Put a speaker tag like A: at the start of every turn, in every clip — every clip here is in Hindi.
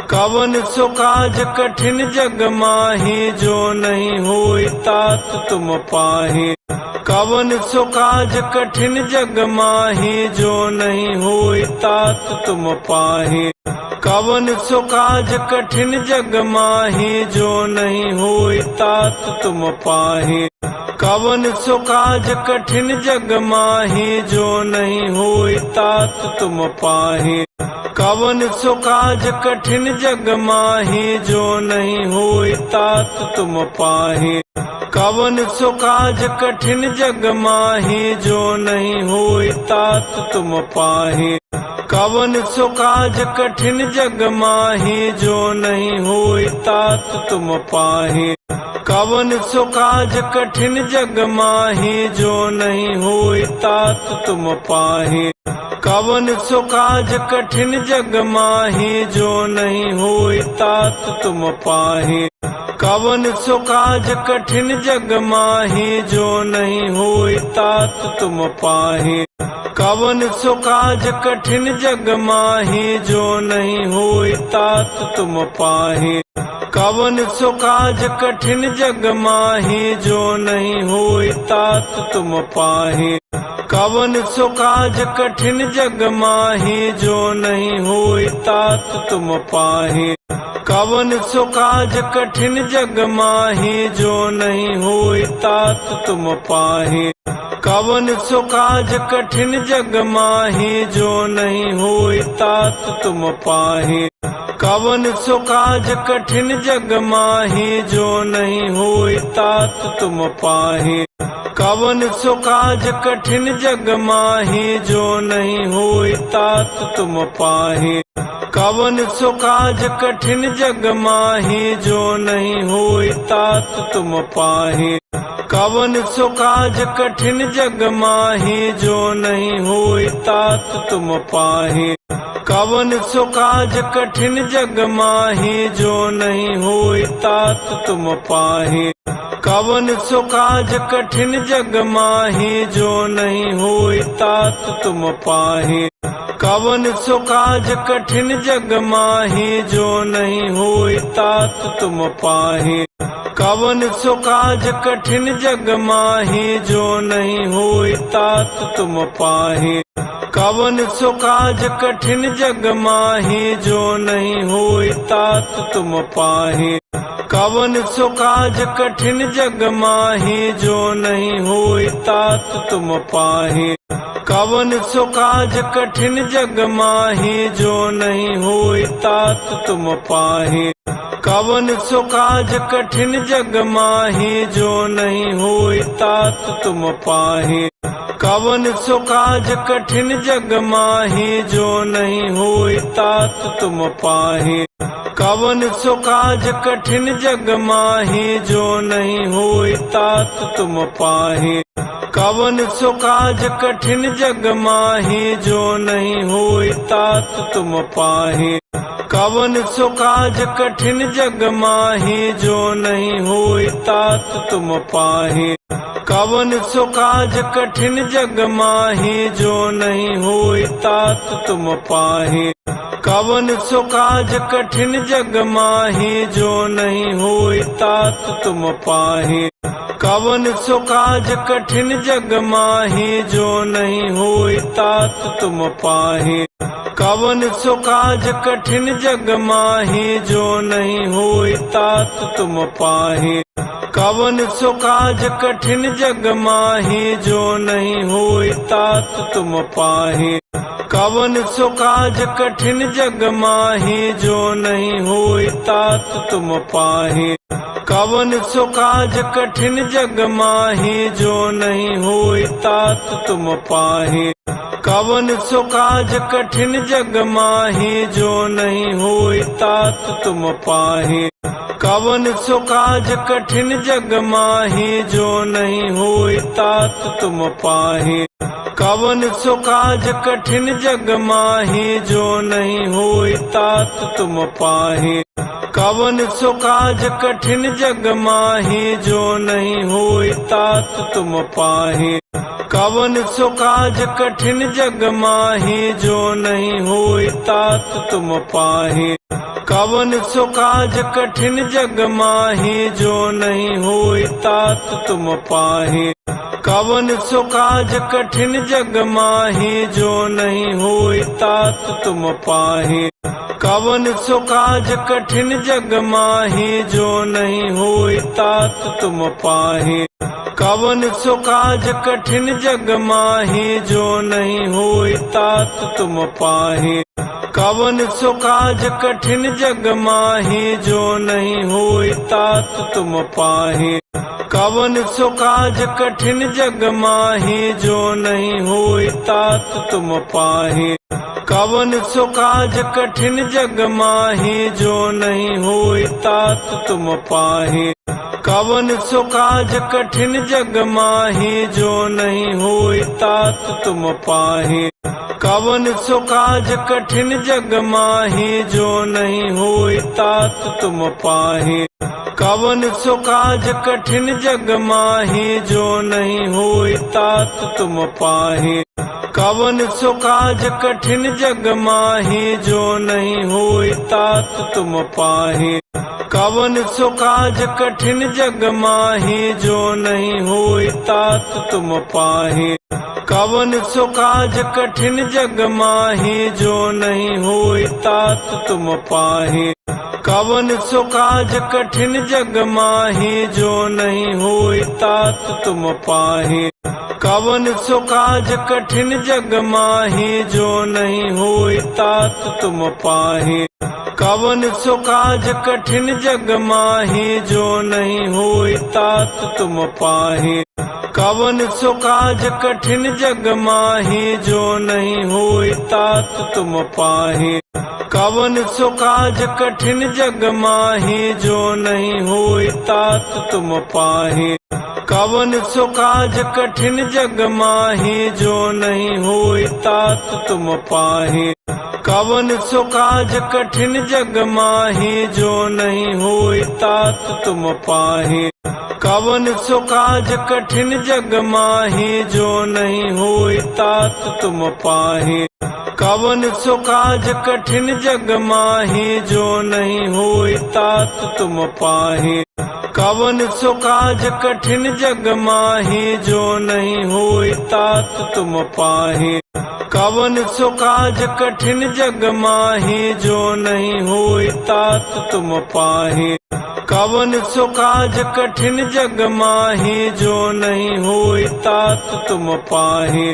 A: कवन सो काज कठिन जग माही, जो नहीं होई तात तुम पाही। कवन सो काज कठिन जग माही, जो नहीं होई तात तुम पाही। कवन सो काज कठिन जग माही, जो नहीं होई तात तुम पाही। कवन सो काज कठिन जग माही, जो नहीं होई तात तुम पाही। कवन सो काज कठिन जग माही, जो नहीं होई तात तुम पाही। कवन सो काज कठिन जग माही, जो नहीं होई तात तुम पाही। कवन सो काज कठिन जग माही, जो नहीं होई तात तुम पाही। कवन सो काज कठिन जग माही, जो नहीं होई तात तुम पाही। कवन सो काज कठिन जग माही, जो नहीं होई तात तुम पाही। कवन सो काज कठिन जग माही, जो नहीं होई तात तुम पाही। कवन सो काज कठिन जग माही, जो नहीं होई तात तुम पाही। कवन सो काज कठिन जग माही, जो नहीं होई तात तुम पाही। कवन सो काज कठिन जग माही, जो नहीं होई तात तुम पाही। कवन सो काज कठिन जग माही, जो नहीं होई तात तुम पाही। कवन सो काज कठिन जग माही, जो नहीं होई तात तुम पाही। कवन सो काज कठिन जग माही, जो नहीं होई तात तुम पाही। कवन सो काज कठिन जग माही, जो नहीं होई तात तुम पाही। कवन सो काज कठिन जग माही, जो नहीं होई तात तुम पाही। कवन सो काज कठिन जग माही, जो नहीं होई तात तुम पाही। कवन सो काज कठिन जग माही, जो नहीं होई तात तुम पाही। कवन सो काज कठिन जग माही, जो नहीं होई तात तुम पाही। कवन सो काज कठिन जग माही, जो नहीं होई तात तुम पाही। कवन सो काज कठिन जग माही, जो नहीं होई तात तुम पाही। कवन सो काज कठिन जग माही, जो नहीं होई तात तुम पाही। कवन सो काज कठिन जग माही, जो नहीं होई तात तुम पाही। कवन सो काज कठिन जग माही, जो नहीं होई तात तुम पाही। कवन सो काज कठिन जग माही, जो नहीं होई तात तुम पाही। कवन सो काज कठिन जग माही, जो नहीं होई तात तुम पाही। कवन सो काज कठिन जग माही, जो नहीं होई तात तुम पाही। कवन सो काज कठिन जग माही, जो नहीं होई तात तुम पाही। कवन सो काज कठिन जग माही, जो नहीं होई तात तुम पाही। कवन सो काज कठिन जग माही, जो नहीं होई तात तुम पाही। कवन सो काज कठिन जग माही, जो नहीं होई तात तुम पाही। कवन सो काज कठिन जग माही, जो नहीं होई तात तुम पाही। कवन सो काज कठिन जग माही, जो नहीं होई तात तुम पाही। कवन सो काज कठिन जग माही, जो नहीं होई तात तुम पाही। कवन सो काज कठिन जग माही, जो नहीं होई तात तुम पाही। कवन सो काज कठिन जग माही, जो नहीं होई तात तुम पाही। कवन सो काज कठिन जग माही, जो नहीं होई तात तुम पाही। कवन सो काज कठिन जग माही, जो नहीं होई तात तुम पाही। कवन सो काज कठिन जग माही, जो नहीं होई तात तुम पाही। कवन सो काज कठिन जग माही, जो नहीं होई तात तुम पाही। कवन सो काज कठिन जग माही, जो नहीं होई तात तुम पाही। कवन सो काज कठिन जग माही जो नहीं होई तात तुम पाही। कवन सो काज कठिन जग माही जो नहीं होई तात तुम पाही। कवन सो काज कठिन जग माही जो नहीं होई तात तुम पाही। कवन सो काज कठिन जग माही जो नहीं होई तात तुम पाही। कवन सो काज कठिन जग माही जो नहीं होई तात तुम पाही। कवन सो काज कठिन जग माही जो नहीं होई तात तुम पाही। कवन सो काज कठिन जग माही जो नहीं होई तात तुम पाही। कवन सो काज कठिन जग माही जो नहीं होई तात तुम पाही। कवन सो काज कठिन जग माही जो नहीं होई तात तुम पाही। कवन सो काज कठिन जग माही जो नहीं होई तात तुम पाही। कवन सो काज कठिन जग माही जो नहीं होई तात तुम पाही। कवन सो काज कठिन जग माही जो नहीं होई तात तुम पाही। कवन सो काज कठिन जग माही जो नहीं होई तात तुम पाही। कवन सो काज कठिन जग माही जो नहीं होई तात तुम पाही। कवन सो काज कठिन जग माही जो नहीं होई तात तुम पाही। कवन सो काज कठिन जग माही जो नहीं होई तात तुम पाही। कवन सो काज कठिन जग माही जो नहीं होई तात तुम पाही। कवन सो काज कठिन जग माही जो नहीं होई तात तुम पाही। कवन सो काज कठिन जग माही जो नहीं होई तात तुम पाही। कवन सो काज कठिन जग माही जो नहीं होई तात तुम पाही। कवन सो काज कठिन जग माही जो नहीं होई तात तुम पाही। कवन सो काज कठिन जग माही जो नहीं होई तात तुम पाही। कवन सो काज कठिन जग माही जो नहीं होई तात तुम पाही। कवन सो काज कठिन जग माही जो नहीं होई तात तुम पाही। कवन सो काज कठिन जग माही जो नहीं होई तात तुम पाही। कवन सो काज कठिन जग माही जो नहीं होई तात तुम पाही।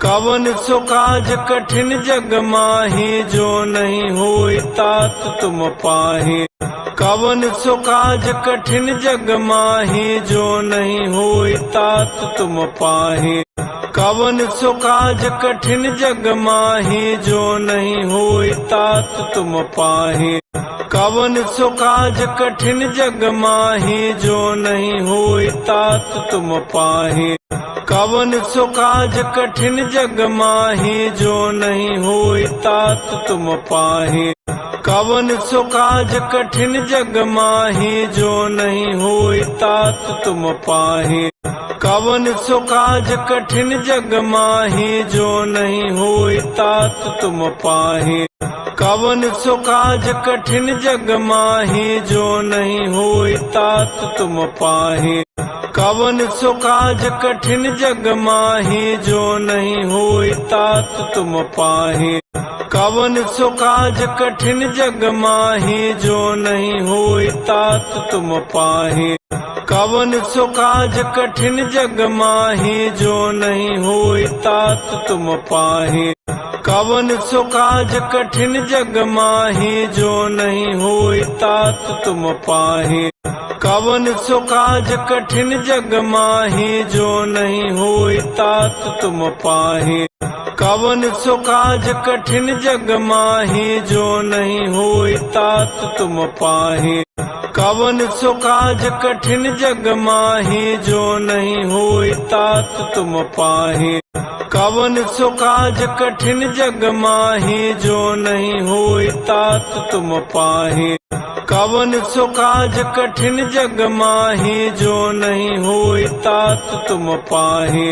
A: कवन सो काज कठिन जग माही जो नहीं होई तात तुम पाही। कवन सो काज कठिन जग माही जो नहीं होई तात तुम पाही। कवन सो काज कठिन जग माही जो नहीं होई तात तुम पाही। कवन सो काज कठिन जग माही जो नहीं होई तात तुम पाही। कवन सो काज कठिन जग माही जो नहीं होई तात तुम पाही। कवन सो काज कठिन जग माही जो नहीं होई तात तुम पाही। कवन सो काज कठिन जग माही जो नहीं होई तात तुम पाही। कवन सो काज कठिन जग माही जो नहीं होई तात तुम पाही। कवन सो काज कठिन जग माही जो नहीं होई तात तुम पाही। कवन सो काज कठिन जग माही जो नहीं होई तात तुम पाही। कवन सो काज कठिन जग माही जो नहीं होई तात तुम पाही। कवन सो काज कठिन जग माही जो नहीं होई तात तुम पाही। कवन सो काज कठिन जग माही जो नहीं होई तात तुम पाही। कवन सो काज कठिन जग माही जो नहीं होई तात तुम पाही। कवन सो काज कठिन जग माही जो नहीं होई तात तुम पाही। कवन सो काज कठिन जग माही जो नहीं होई तात तुम पाही।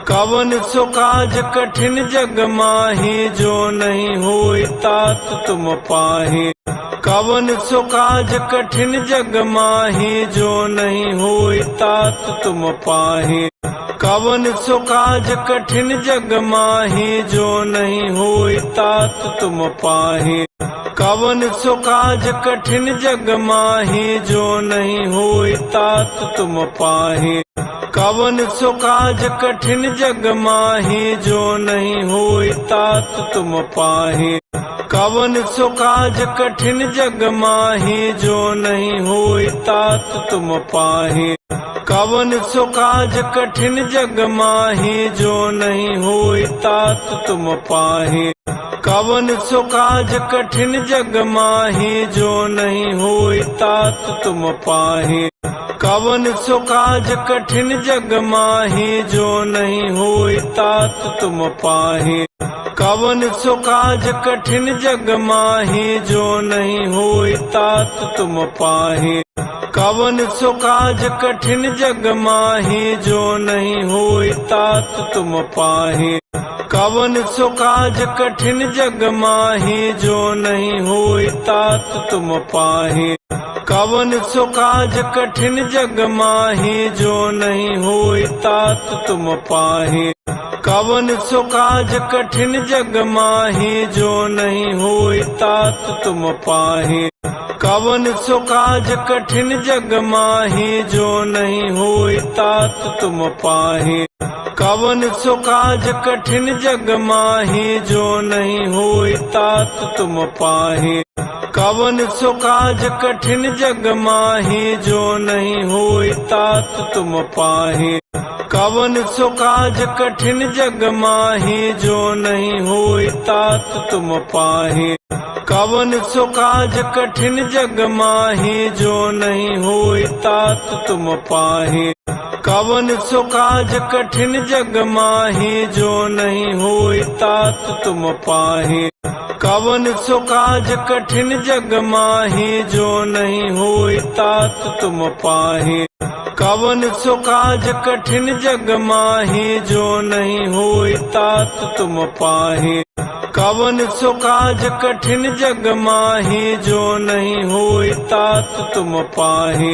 A: कवन सो काज कठिन जग माही जो नहीं होई तात तुम पाही। कवन सो काज कठिन जग माही जो नहीं होई तात तुम पाही। कवन सो काज कठिन जग माही जो नहीं होई तात तुम पाही। कवन सो काज कठिन जग माही जो नहीं होई तात तुम पाही। कवन सो काज कठिन जग माही जो नहीं होई तात तुम पाही। कवन सो काज कठिन जग माही जो नहीं होई तात तुम पाही। कवन सो काज कठिन जग माही जो नहीं होई तात तुम पाही। कवन सो काज कठिन जग माही जो नहीं होई तात तुम पाही। कवन सो काज कठिन जग माही जो नहीं होई तात तुम पाही। कवन सो काज कठिन जग माही जो नहीं होई तात तुम पाही। कवन सो काज कठिन जग माही जो नहीं होई तात तुम पाही। कवन सो काज कठिन जग माही जो नहीं होई तात तुम पाही। कवन सो काज कठिन जग माही जो नहीं होई तात तुम पाही। कवन सो काज कठिन जग माही जो नहीं होई तात तुम पाही। कवन सो काज कठिन जग माही जो नहीं होई तात तुम पाही। कवन सो काज कठिन जग माही जो नहीं होई तात तुम पाही। कवन सो काज कठिन जग माही जो नहीं होई तात तुम पाही। कवन सो काज कठिन जग माही जो नहीं होई तात तुम पाही। कवन सो काज कठिन जग माही जो नहीं होई तात तुम पाही। कवन सो काज कठिन जग माही जो नहीं होई तात तुम पाही। कवन सो काज कठिन जग माही जो नहीं होई तात तुम पाही। कवन सो काज कठिन जग माही जो नहीं होई तात तुम पाही। कवन सो काज कठिन जग माही जो नहीं होई तात तुम पाही।